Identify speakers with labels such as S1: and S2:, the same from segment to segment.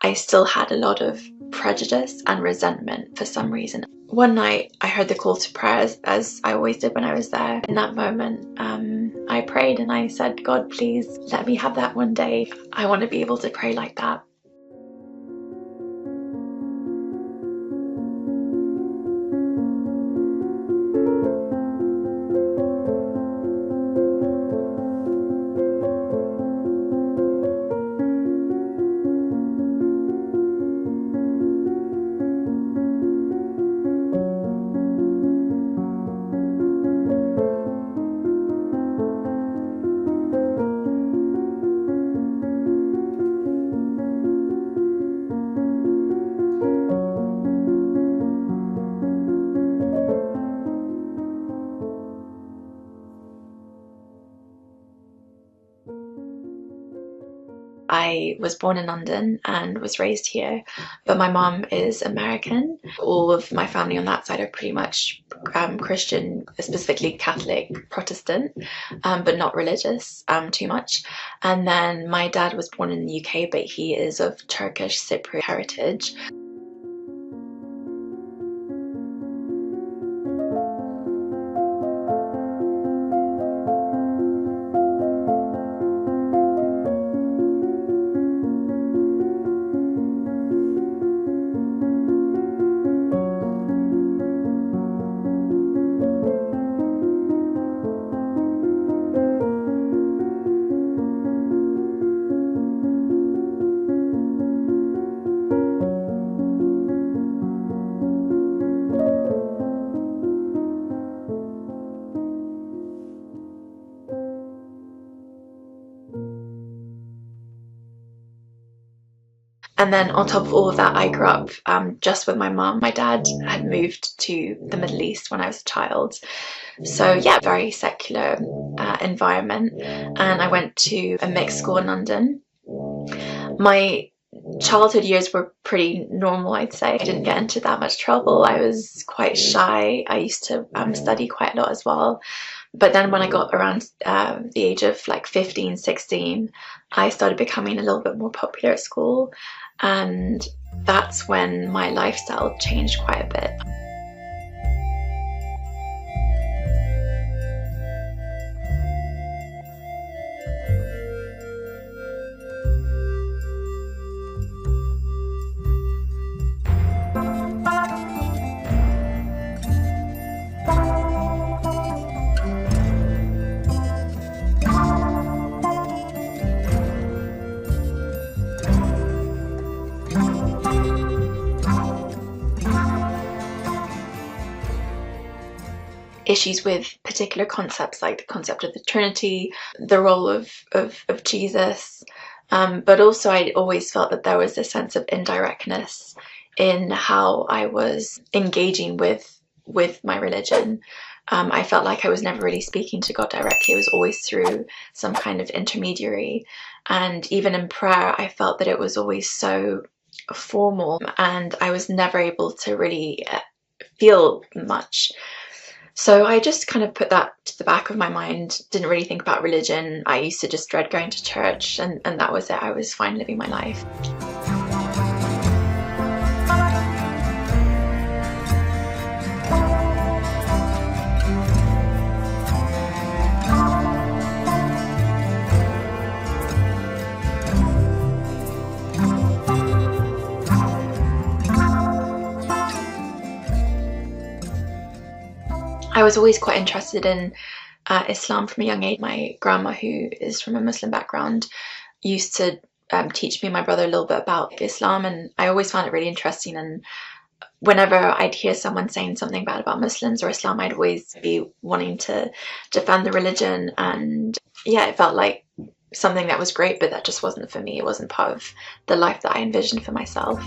S1: I still had a lot of prejudice and resentment for some reason. One night I heard the call to prayer, as I always did when I was there. In that moment, I prayed and I said, God, please let me have that one day. I want to be able to pray like that. I was born in London and was raised here, but my mom is American. All of my family on that side are pretty much Christian, specifically Catholic, Protestant, but not religious too much. And then my dad was born in the UK, but he is of Turkish Cypriot heritage. And then on top of all of that, I grew up just with my mum. My dad had moved to the Middle East when I was a child. So yeah, very secular environment. And I went to a mixed school in London. My childhood years were pretty normal, I'd say. I didn't get into that much trouble. I was quite shy. I used to study quite a lot as well. But then when I got around the age of like 15, 16, I started becoming a little bit more popular at school. And that's when my lifestyle changed quite a bit. Issues with particular concepts like the concept of the Trinity, the role of Jesus, but also I always felt that there was a sense of indirectness in how I was engaging with my religion. I felt like I was never really speaking to God directly. It was always through some kind of intermediary, and even in prayer I felt that it was always so formal and I was never able to really feel much. So I just kind of put that to the back of my mind, didn't really think about religion. I used to just dread going to church, and that was it. I was fine living my life. I was always quite interested in Islam from a young age. My grandma, who is from a Muslim background, used to teach me and my brother a little bit about Islam, and I always found it really interesting. And whenever I'd hear someone saying something bad about Muslims or Islam, I'd always be wanting to defend the religion. And yeah, it felt like something that was great, but that just wasn't for me. It wasn't part of the life that I envisioned for myself.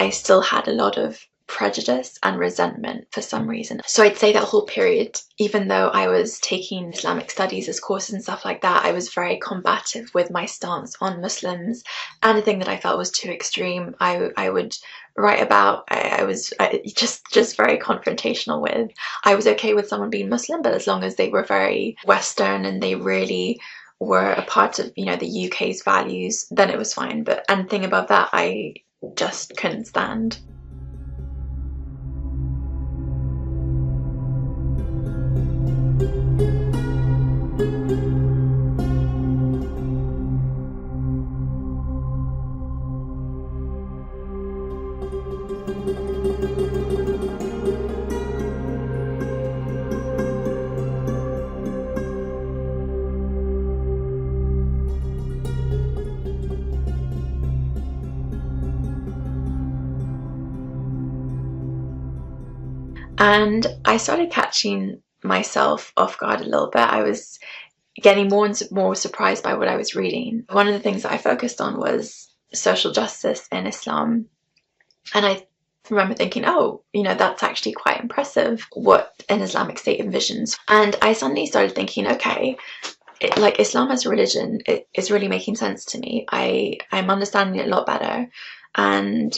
S1: I still had a lot of prejudice and resentment for some reason. So I'd say that whole period, even though I was taking Islamic studies as courses and stuff like that, I was very combative with my stance on Muslims. Anything that I felt was too extreme, I would write about. I was just very confrontational with. I was okay with someone being Muslim, but as long as they were very Western and they really were a part of, you know, the UK's values, then it was fine. But anything above that, I just couldn't stand. And I started catching myself off guard a little bit. I was getting more and more surprised by what I was reading. One of the things that I focused on was social justice in Islam. And I remember thinking, oh, you know, that's actually quite impressive what an Islamic State envisions. And I suddenly started thinking, okay, like Islam as a religion, it is really making sense to me. I'm understanding it a lot better. And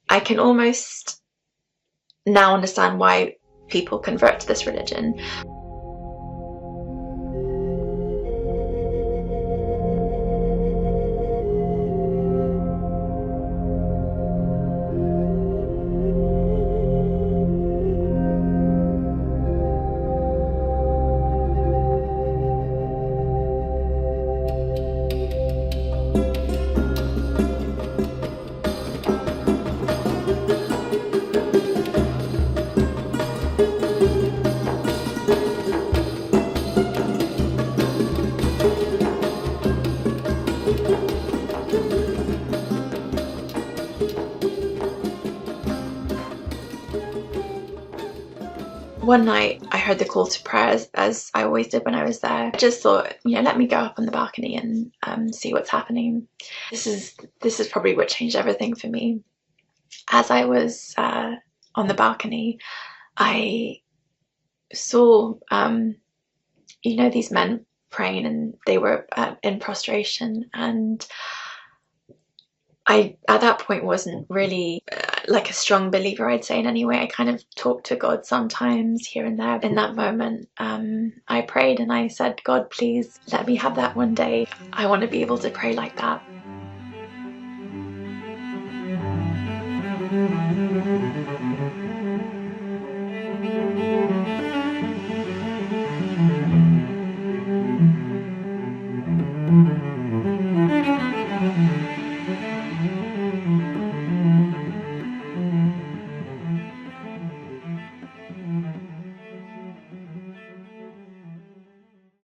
S1: I can almost now understand why people convert to this religion. One night I heard the call to prayer, as I always did when I was there. I just thought, you know, let me go up on the balcony and see what's happening. This is probably what changed everything for me. As I was on the balcony, I saw, you know, these men praying, and they were in prostration, and I at that point wasn't really like a strong believer, I'd say, in any way. I kind of talked to God sometimes here and there. In that moment, I prayed and I said, God, please let me have that one day. I want to be able to pray like that.